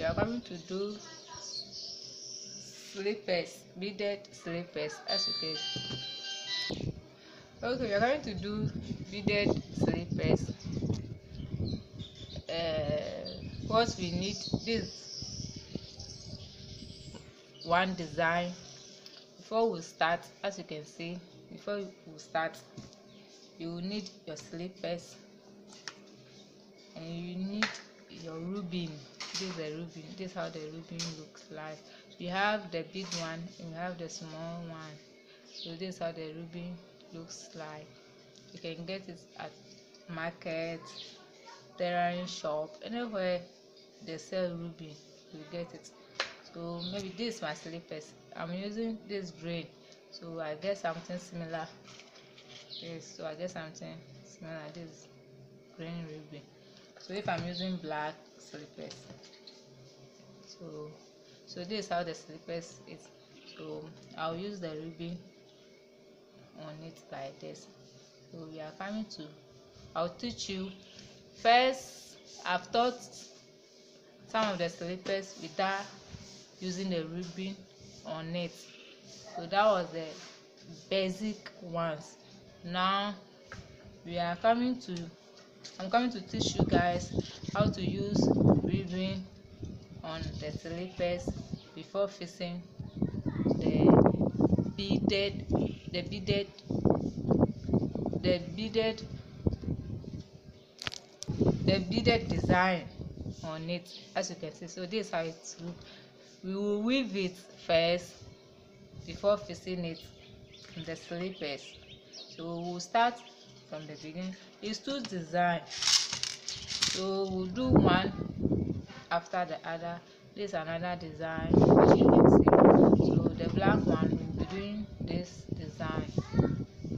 are going to do slippers, beaded slippers, as you can see. Okay, we are going to do beaded slippers. What we need, this one design. Before we start, as you can see, before we start, you will need your slippers and you need your ribbon. This is the ribbon. This is how the ribbon looks like. We have the big one and we have the small one. So this is how the ribbon looks like. You can get it at market, tailoring shop, anywhere they sell ribbon, you get it. So maybe this is my slippers. I'm using this green, so I get something similar. Yes, so I get something similar. This green ribbon. So if I'm using black slippers, so this is how the slippers is. So I'll use the ribbon on it like this. So we are coming to, I'll teach you first. I've taught some of the slippers without using the ribbon on it, so that was the basic ones. Now I'm coming to teach you guys how to use ribbon on the slippers before fixing the beaded design on it, as you can see. So this is how it looks. We will weave it first before fixing it in the slippers. So we'll start from the beginning. It's two designs, so we'll do one after the other. This is another design, as you can see. So the black one will be doing this design,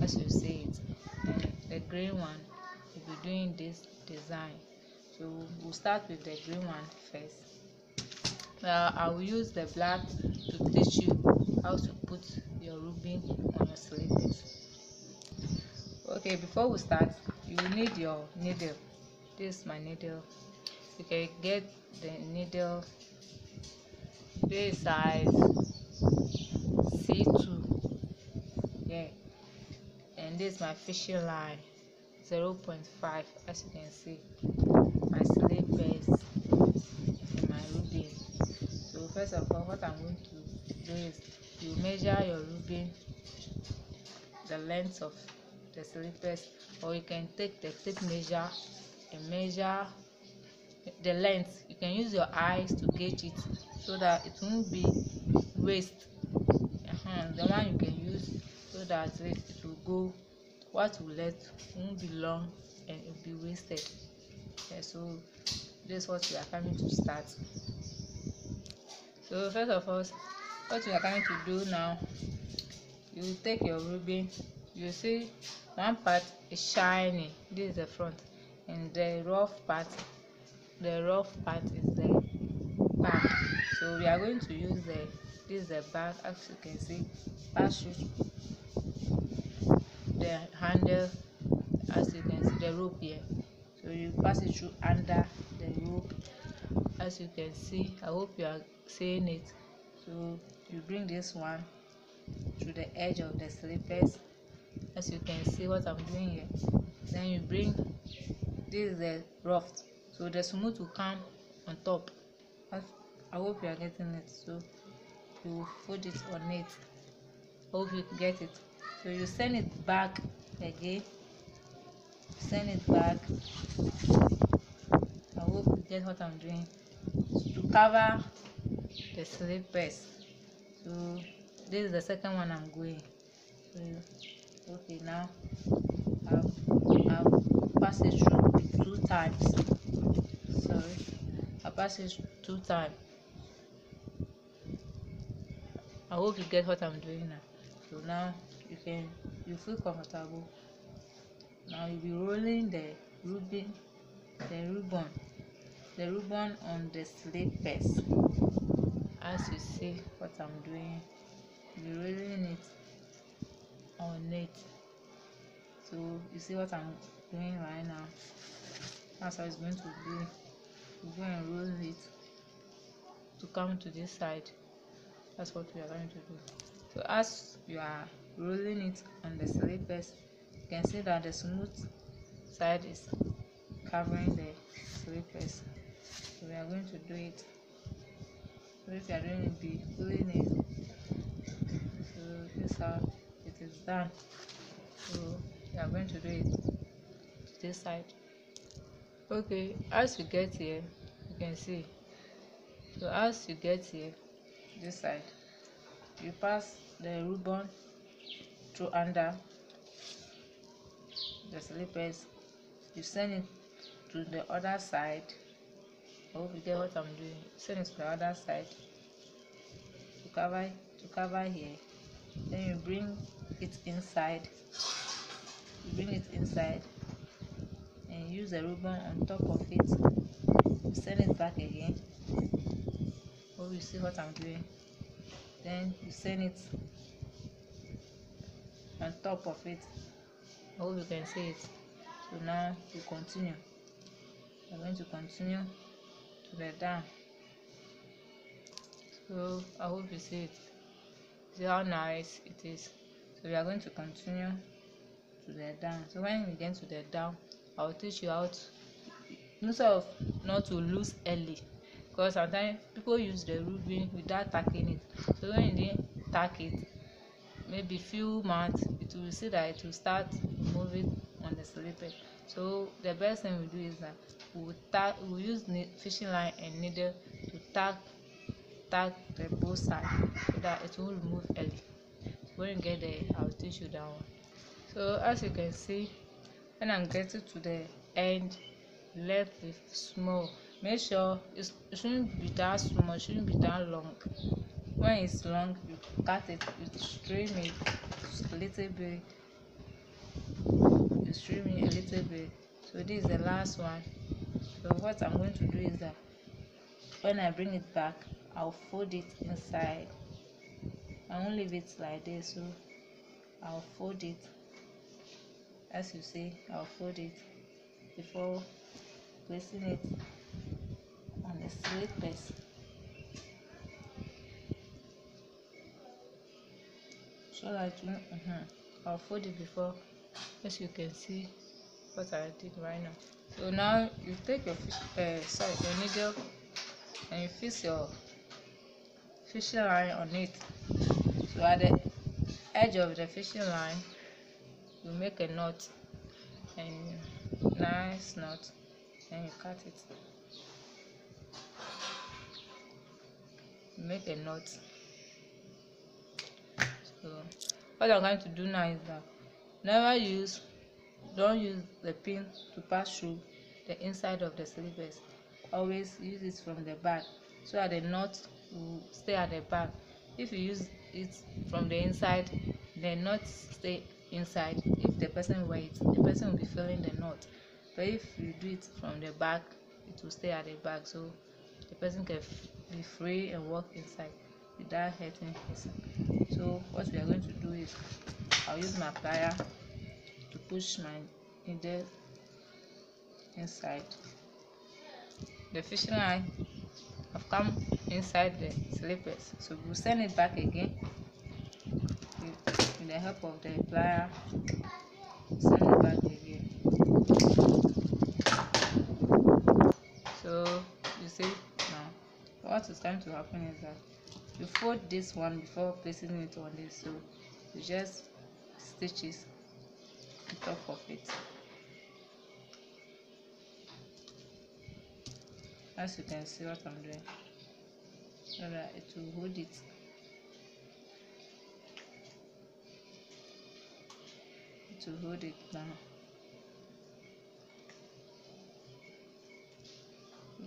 as you see it, and the green one will be doing this design. So we'll start with the green one first. I will use the black to teach you how to put your ribbon on your slippers. Okay, before we start, you will need your needle. This is my needle. You can get the needle this size C2, yeah, and this is my fishing line 0.5, as you can see, my slippers and my ribbon. So first of all, what I'm going to do is you measure your ribbon, the length of the slippers, or you can take the tape measure and measure the length. You can use your eyes to gauge it so that it won't be waste. The one you can use so that it will go, what will left won't be long and it will be wasted. Yeah, so this is what we are coming to start. So first of all, what we are going to do now, you take your ribbon. You see one part is shiny, this is the front, and the rough part is the back. So we are going to use this is the back, as you can see, pass through the handle, as you can see the rope here. So you pass it through under the rope, as you can see. I hope you are seeing it. So you bring this one to the edge of the slippers, as you can see what I'm doing here. Then you bring, this is the rough, so the smooth will come on top. I hope you are getting it. So you put it on it. I hope you get it. So you send it back again, send it back. I hope you get what I'm doing, to cover the slippers. So this is the second one I'm going. So okay, now I'll pass it through 2 times. Sorry, I'll pass it 2 times. I hope you get what I'm doing now. So now you feel comfortable. Now you'll be rolling the ribbon on the slippers, as you see what I'm doing. You'll be rolling it on it. So you see what I'm doing right now. That's how it's going to be. You go and roll it to come to this side. That's what we are going to do. So as you are rolling it on the slippers, you can see that the smooth side is covering the slippers. So we are going to do it. So if you are doing it, be pulling it. So this is how it is done. So we are going to do it to this side. Okay, as you get here, you can see. So as you get here, this side, you pass the ribbon through under the slippers. You send it to the other side. I hope you get what I'm doing. Send it to the other side to cover here. Then you bring it inside. And use the ribbon on top of it. You send it back again. Hope you see what I'm doing. Then you send it on top of it. I hope you can see it. So now you continue. You're going to continue to the down. So I hope you see it. See how nice it is. So we are going to continue to the down. So when we get to the down, I'll teach you how to, instead of not to lose early, because sometimes people use the ribbon without tacking it. So when you didn't tack it, maybe few months, it will see that it will start moving on the slipper. So the best thing we do is that we'll use fishing line and needle to tack the both sides so that it won't remove early. So when you get there, I'll teach you that one. So as you can see, when I'm getting to the end, left is small. Make sure it shouldn't be that small, it shouldn't be that long. When it's long, you cut it, you trim it a little bit. So this is the last one. So what I'm going to do is that when I bring it back, I'll fold it inside. I won't leave it like this, so I'll fold it. As you see, I'll fold it before placing it on the slippers. So that I'll fold it before, as you can see what I did right now. So now you take your your needle, and you fix your fishing line on it. So at the edge of the fishing line, you make a knot, and nice knot, and you cut it. You make a knot. So what I'm going to do now is that don't use the pin to pass through the inside of the slippers. Always use it from the back so that the knot will stay at the back. If you use it from the inside, the knot stay inside. If the person waits, the person will be feeling the knot. But if you do it from the back, it will stay at the back, so the person can be free and walk inside without hurting himself. So what we are going to do is, I'll use my plier to push my needle inside. The fishing line have come inside the slippers, so we'll send it back again with the help of the plier. Send it back again. So you see now what is going to happen is that you fold this one before placing it on this, so you just stitches on top of it. As you can see what I'm doing, so that it will hold it. It will hold it down.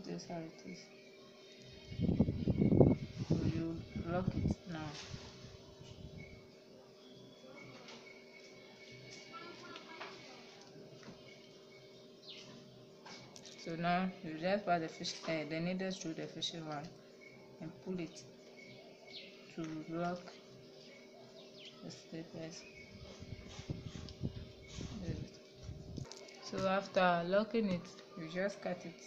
This is how it is. So you lock it now. So now you just pass the needle through the fishing line and pull it to lock the slippers. So after locking it, you just cut it